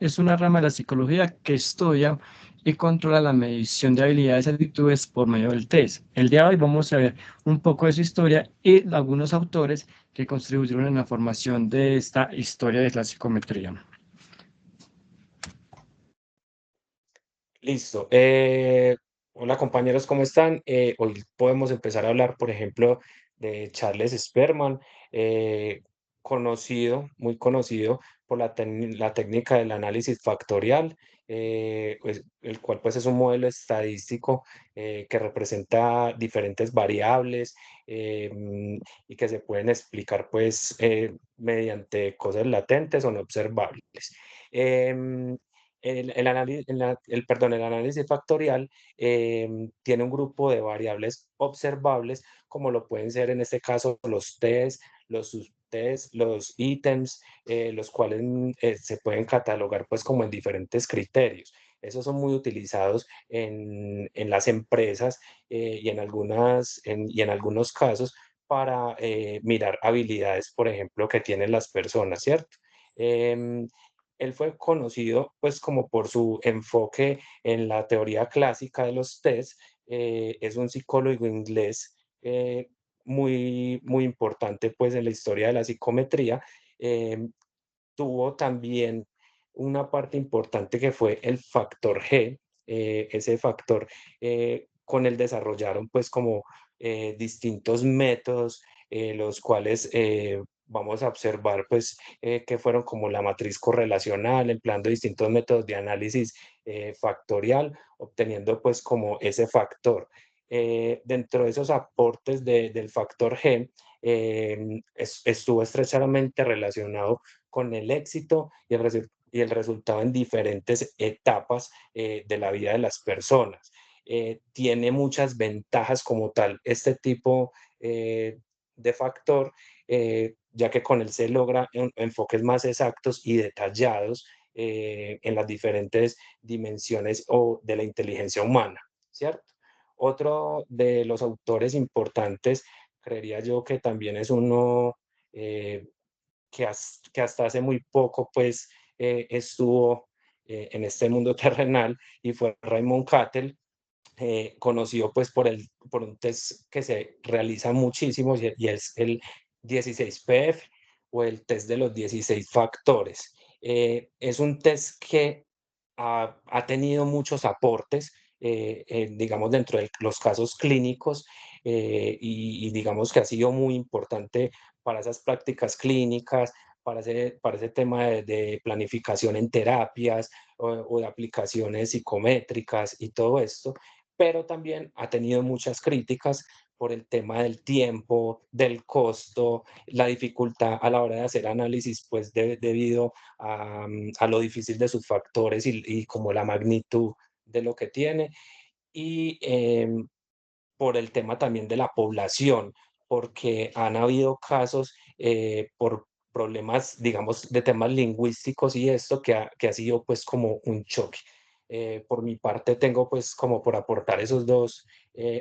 es una rama de la psicología que estudia y controla la medición de habilidades y actitudes por medio del test. El día de hoy vamos a ver un poco de su historia y algunos autores que contribuyeron en la formación de esta historia de la psicometría. Listo. Hola compañeros, ¿cómo están? Hoy podemos empezar a hablar, por ejemplo, de Charles Sperman, eh, muy conocido por la técnica del análisis factorial, pues, el cual pues es un modelo estadístico que representa diferentes variables y que se pueden explicar pues mediante cosas latentes o no observables. Em, el análisis factorial tiene un grupo de variables observables, como lo pueden ser en este caso los test, los subtest, los ítems, los cuales se pueden catalogar pues como en diferentes criterios. Esos son muy utilizados en las empresas y en algunos casos para mirar habilidades, por ejemplo, que tienen las personas, ¿cierto? Em, Él fue conocido pues como por su enfoque en la teoría clásica de los test. Es un psicólogo inglés muy importante pues en la historia de la psicometría. em, Tuvo también una parte importante que fue el factor G. Ese factor con el desarrollaron pues como distintos métodos, los cuales vamos a observar pues que fueron como la matriz correlacional, empleando distintos métodos de análisis factorial, obteniendo pues como ese factor. Dentro de esos aportes del factor G, estuvo estrechamente relacionado con el éxito y el resultado en diferentes etapas de la vida de las personas. Tiene muchas ventajas como tal este tipo de factor, ya que con él se logra enfoques más exactos y detallados en las diferentes dimensiones o de la inteligencia humana, ¿cierto? Otro de los autores importantes, creería yo que también es uno eh, que hasta hace muy poco pues estuvo en este mundo terrenal, y fue Raymond Cattell, conocido pues por un test que se realiza muchísimo y es el 16PF o el test de los 16 factores. Es un test que ha tenido muchos aportes, digamos, dentro de los casos clínicos, y digamos que ha sido muy importante para esas prácticas clínicas, para ese tema de planificación en terapias o de aplicaciones psicométricas y todo esto, pero también ha tenido muchas críticas por el tema del tiempo, del costo, la dificultad a la hora de hacer análisis, pues debido a lo difícil de sus factores y como la magnitud de lo que tiene. Y por el tema también de la población, porque han habido casos por problemas, digamos, de temas lingüísticos y esto que ha sido pues como un choque. Por mi parte tengo pues como por aportar esos dos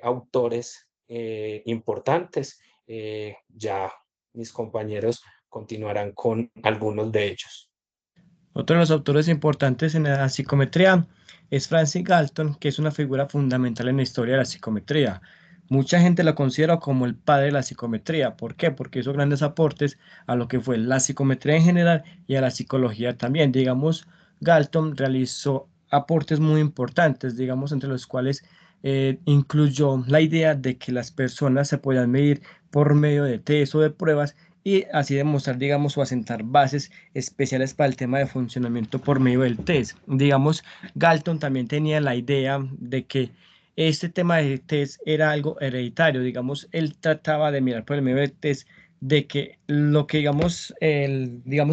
autores importantes. Ya mis compañeros continuarán con algunos de ellos. Otro de los autores importantes en la psicometría es Francis Galton, que es una figura fundamental en la historia de la psicometría. Mucha gente lo considera como el padre de la psicometría. ¿Por qué? Porque hizo grandes aportes a lo que fue la psicometría en general y a la psicología también. Digamos, Galton realizó aportes muy importantes, digamos, entre los cuales incluyó la idea de que las personas se puedan medir por medio de test o de pruebas y así demostrar, digamos, o asentar bases especiales para el tema de funcionamiento por medio del test. Digamos, Galton también tenía la idea de que este tema de test era algo hereditario. Digamos, él trataba de mirar por el medio del test de que lo que digamos,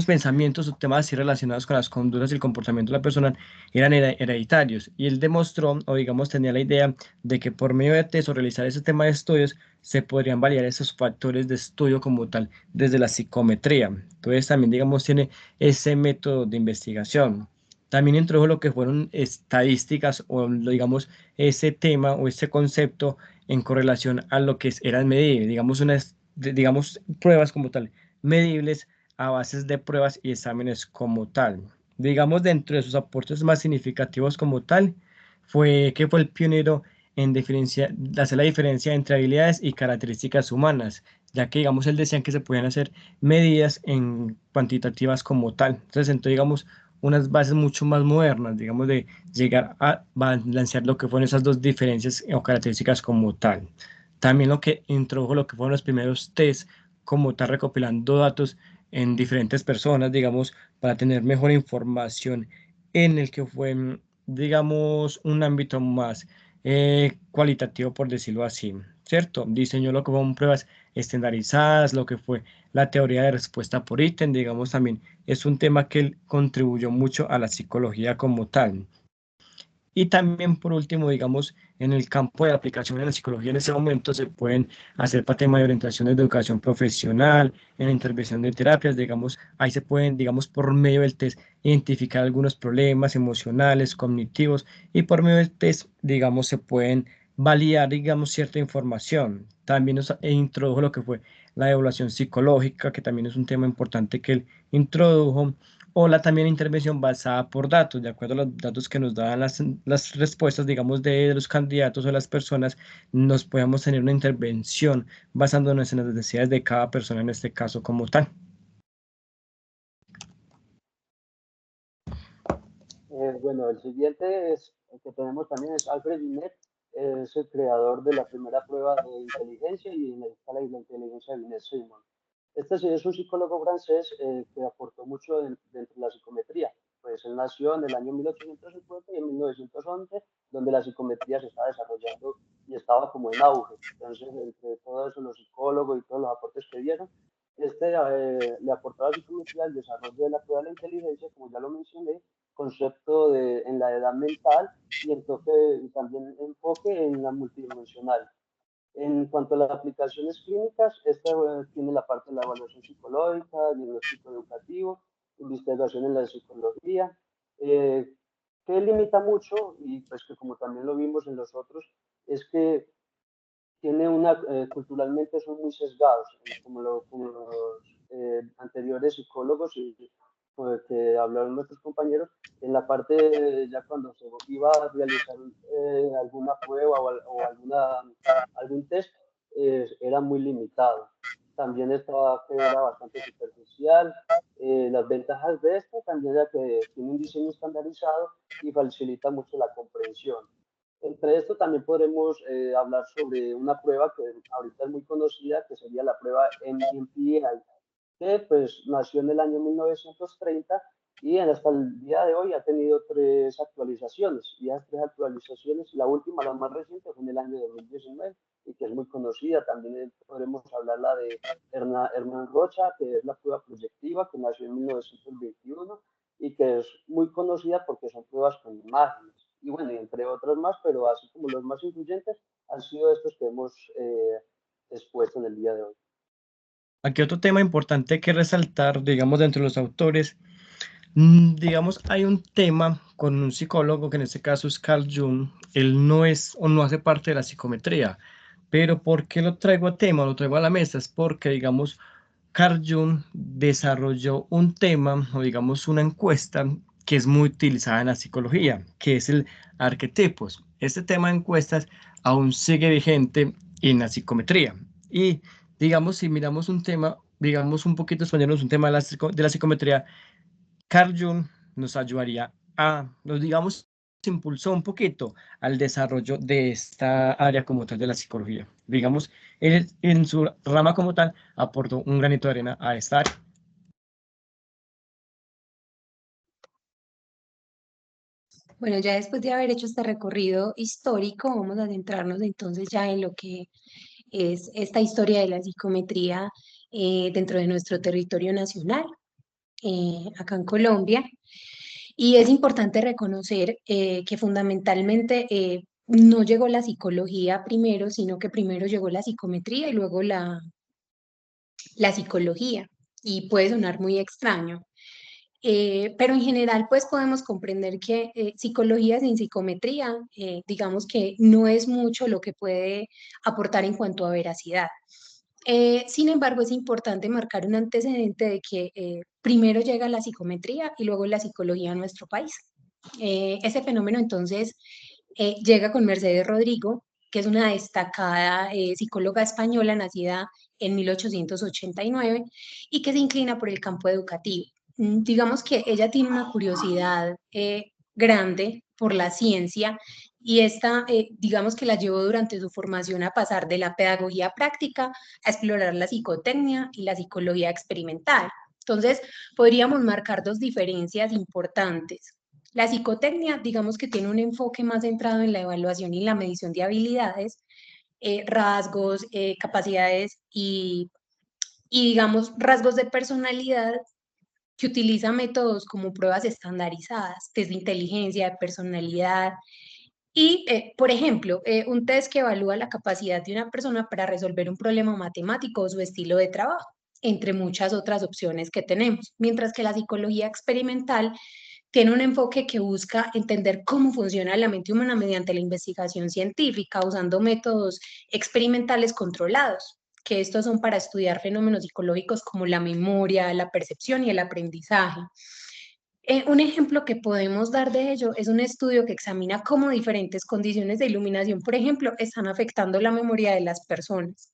pensamientos o temas así relacionados con las conductas y el comportamiento de la persona eran hereditarios. Y él demostró, o digamos, tenía la idea de que por medio de test o realizar ese tema de estudios se podrían validar esos factores de estudio como tal desde la psicometría. Entonces también, digamos, tiene ese método de investigación. También introdujo lo que fueron estadísticas o, digamos, ese tema o ese concepto en correlación a lo que eran medibles, digamos, digamos, pruebas como tal, medibles a bases de pruebas y exámenes como tal. Digamos, dentro de sus aportes más significativos como tal, fue que fue el pionero en hacer la diferencia entre habilidades y características humanas, ya que, digamos, él decía que se podían hacer medidas en cuantitativas como tal. Entonces, sentó, digamos, unas bases mucho más modernas, digamos, de llegar a balancear lo que fueron esas dos diferencias o características como tal. También lo que introdujo lo que fueron los primeros test como tal, recopilando datos en diferentes personas, digamos, para tener mejor información en el que fue, digamos, un ámbito más cualitativo, por decirlo así, ¿cierto? Diseñó lo que fueron pruebas estandarizadas, lo que fue la teoría de respuesta por ítem, digamos, también es un tema que él contribuyó mucho a la psicología como tal. Y también, por último, digamos, en el campo de aplicación de la psicología en ese momento se pueden hacer para temas de orientaciones de educación profesional, en la intervención de terapias, digamos, ahí se pueden, digamos, por medio del test, identificar algunos problemas emocionales, cognitivos, y por medio del test, digamos, se pueden validar, digamos, cierta información. También introdujo lo que fue la evaluación psicológica, que también es un tema importante que él introdujo, o la también intervención basada por datos, de acuerdo a los datos que nos daban las respuestas, digamos, de los candidatos o las personas, nos podemos tener una intervención basándonos en las necesidades de cada persona en este caso como tal. Bueno, el siguiente es, el que tenemos también es Alfred Binet, es el creador de la primera prueba de inteligencia y en la escala de la inteligencia de Binet-Simon. Este sí es un psicólogo francés que aportó mucho dentro de la psicometría. Pues él nació en el año 1850 y en 1911, donde la psicometría se estaba desarrollando y estaba como en auge. Entonces, entre todo eso, los psicólogos y todos los aportes que dieron, le aportó a la psicometría el desarrollo de la prueba de la inteligencia, como ya lo mencioné, concepto en la edad mental y también enfoque en la multidimensional. En cuanto a las aplicaciones clínicas, esta tiene la parte de la evaluación psicológica, diagnóstico educativo, investigación en la psicología, que limita mucho, y pues que como también lo vimos en los otros, es que culturalmente son muy sesgados, como los anteriores psicólogos y pues, que hablaron nuestros compañeros, en la parte ya cuando se iba a realizar alguna prueba algún test, era muy limitado. También estaba que era bastante superficial. Las ventajas de esto también era que tiene un diseño estandarizado y facilita mucho la comprensión. Entre esto también podremos hablar sobre una prueba que ahorita es muy conocida, que sería la prueba MMPI, que pues nació en el año 1930 y hasta el día de hoy ha tenido tres actualizaciones. Y esas tres actualizaciones, la última, la más reciente, fue en el año 2019 y que es muy conocida. También podremos hablar la de Hernán Rocha, que es la prueba proyectiva, que nació en 1921 y que es muy conocida porque son pruebas con imágenes. Y bueno, y entre otros más, pero así como los más influyentes han sido estos que hemos expuesto en el día de hoy. Aquí otro tema importante que resaltar, digamos, dentro de los autores, digamos, hay un tema con un psicólogo, que en este caso es Carl Jung, él no es o no hace parte de la psicometría, pero ¿por qué lo traigo a tema, lo traigo a la mesa? Es porque, digamos, Carl Jung desarrolló un tema o digamos una encuesta que es muy utilizada en la psicología, que es el arquetipos. Este tema de encuestas aún sigue vigente en la psicometría. Y digamos, si miramos un tema, digamos un poquito español, un tema de la psicometría, Carl Jung nos ayudaría nos digamos, impulsó un poquito al desarrollo de esta área como tal de la psicología. Digamos, él en su rama como tal aportó un granito de arena a esta área. Bueno, ya después de haber hecho este recorrido histórico, vamos a centrarnos entonces ya en lo que es esta historia de la psicometría dentro de nuestro territorio nacional, acá en Colombia. Y es importante reconocer que fundamentalmente no llegó la psicología primero, sino que primero llegó la psicometría y luego la psicología. Y puede sonar muy extraño. Pero en general, pues podemos comprender que psicología sin psicometría, digamos que no es mucho lo que puede aportar en cuanto a veracidad. Sin embargo, es importante marcar un antecedente de que primero llega la psicometría y luego la psicología a nuestro país. Ese fenómeno entonces llega con Mercedes Rodrigo, que es una destacada psicóloga española nacida en 1889 y que se inclina por el campo educativo. Digamos que ella tiene una curiosidad grande por la ciencia y esta, digamos que la llevó durante su formación a pasar de la pedagogía práctica a explorar la psicotecnia y la psicología experimental. Entonces, podríamos marcar dos diferencias importantes. La psicotecnia, digamos que tiene un enfoque más centrado en la evaluación y la medición de habilidades, rasgos, capacidades y, digamos, rasgos de personalidad que utiliza métodos como pruebas estandarizadas, test de inteligencia, de personalidad, y, por ejemplo, un test que evalúa la capacidad de una persona para resolver un problema matemático o su estilo de trabajo, entre muchas otras opciones que tenemos. Mientras que la psicología experimental tiene un enfoque que busca entender cómo funciona la mente humana mediante la investigación científica, usando métodos experimentales controlados, que estos son para estudiar fenómenos psicológicos como la memoria, la percepción y el aprendizaje. Un ejemplo que podemos dar de ello es un estudio que examina cómo diferentes condiciones de iluminación, por ejemplo, están afectando la memoria de las personas.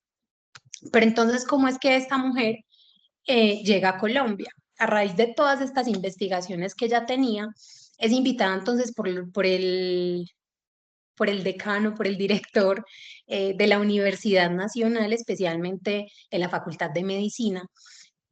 Pero entonces, ¿cómo es que esta mujer llega a Colombia? A raíz de todas estas investigaciones que ella tenía, es invitada entonces por el decano, por el director de la Universidad Nacional, especialmente en la Facultad de Medicina,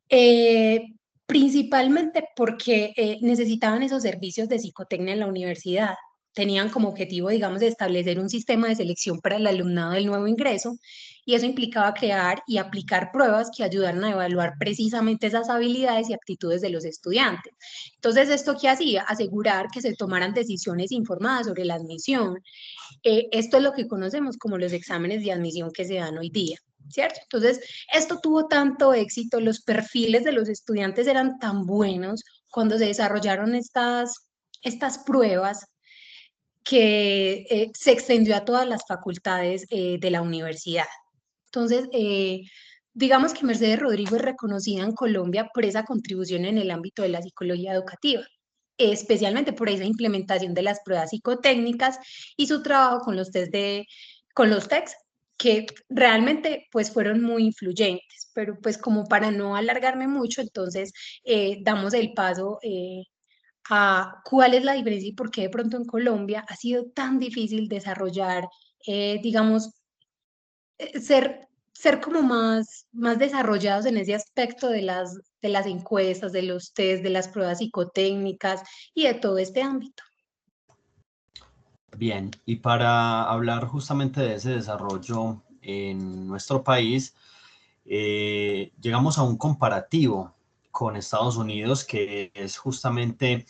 eh, principalmente porque necesitaban esos servicios de psicotecnia en la universidad. Tenían como objetivo, digamos, establecer un sistema de selección para el alumnado del nuevo ingreso y eso implicaba crear y aplicar pruebas que ayudaran a evaluar precisamente esas habilidades y aptitudes de los estudiantes. Entonces, ¿esto qué hacía? Asegurar que se tomaran decisiones informadas sobre la admisión. Esto es lo que conocemos como los exámenes de admisión que se dan hoy día, ¿cierto? Entonces, esto tuvo tanto éxito, los perfiles de los estudiantes eran tan buenos cuando se desarrollaron estas pruebas que se extendió a todas las facultades de la universidad. Entonces, digamos que Mercedes Rodrigo es reconocida en Colombia por esa contribución en el ámbito de la psicología educativa, especialmente por esa implementación de las pruebas psicotécnicas y su trabajo con los con los TECs, que realmente pues fueron muy influyentes, pero pues como para no alargarme mucho, entonces damos el paso a cuál es la diferencia y por qué de pronto en Colombia ha sido tan difícil desarrollar, digamos, ser como más desarrollados en ese aspecto de las encuestas, de los test, de las pruebas psicotécnicas y de todo este ámbito. Bien, y para hablar justamente de ese desarrollo en nuestro país, llegamos a un comparativo con Estados Unidos, que es justamente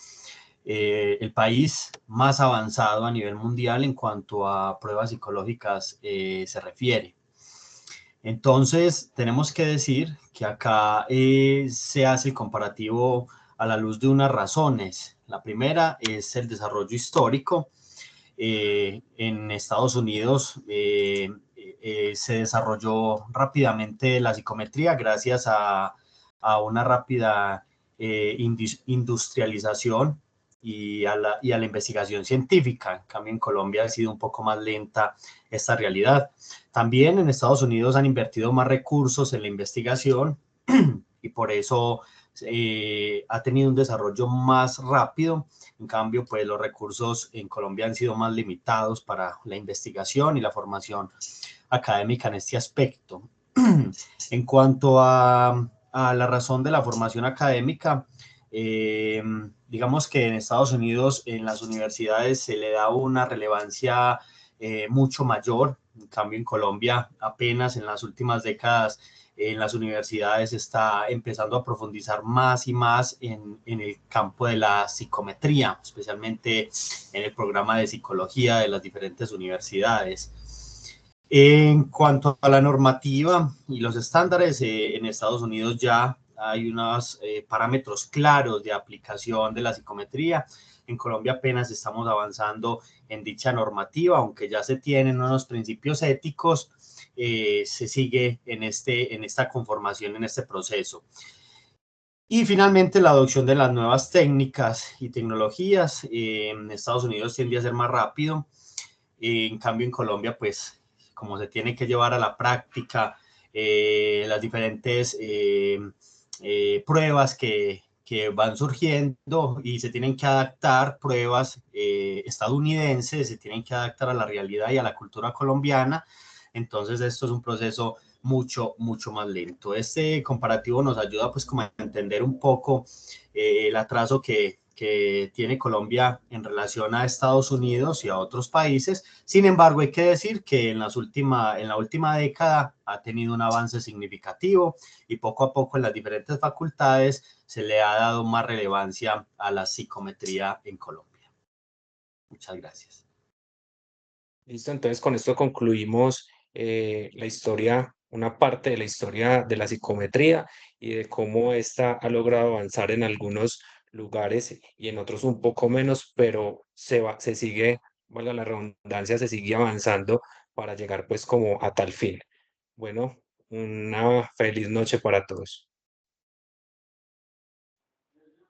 el país más avanzado a nivel mundial en cuanto a pruebas psicológicas se refiere. Entonces, tenemos que decir que acá se hace el comparativo a la luz de unas razones. La primera es el desarrollo histórico. En Estados Unidos se desarrolló rápidamente la psicometría gracias a una rápida industrialización y a la investigación científica. En cambio, en Colombia ha sido un poco más lenta esta realidad. También en Estados Unidos han invertido más recursos en la investigación y por eso ha tenido un desarrollo más rápido. En cambio, pues los recursos en Colombia han sido más limitados para la investigación y la formación académica en este aspecto. En cuanto a la razón de la formación académica, digamos que en Estados Unidos en las universidades se le da una relevancia mucho mayor. En cambio, en Colombia apenas en las últimas décadas en las universidades está empezando a profundizar más y más en el campo de la psicometría, especialmente en el programa de psicología de las diferentes universidades. En cuanto a la normativa y los estándares, en Estados Unidos ya hay unos parámetros claros de aplicación de la psicometría. En Colombia apenas estamos avanzando en dicha normativa, aunque ya se tienen unos principios éticos se sigue en esta conformación, en este proceso. Y finalmente la adopción de las nuevas técnicas y tecnologías. En Estados Unidos tiende a ser más rápido, en cambio en Colombia, pues como se tiene que llevar a la práctica las diferentes pruebas que van surgiendo y se tienen que adaptar, pruebas estadounidenses, se tienen que adaptar a la realidad y a la cultura colombiana. Entonces esto es un proceso mucho más lento. Este comparativo nos ayuda pues como a entender un poco el atraso que tiene Colombia en relación a Estados Unidos y a otros países. Sin embargo, hay que decir que en la última década ha tenido un avance significativo y poco a poco en las diferentes facultades se le ha dado más relevancia a la psicometría en Colombia. Muchas gracias. Listo, entonces con esto concluimos la historia, una parte de la historia de la psicometría y de cómo ésta ha logrado avanzar en algunos lugares y en otros un poco menos, pero se sigue, valga la redundancia, se sigue avanzando para llegar pues como a tal fin. Bueno, una feliz noche para todos.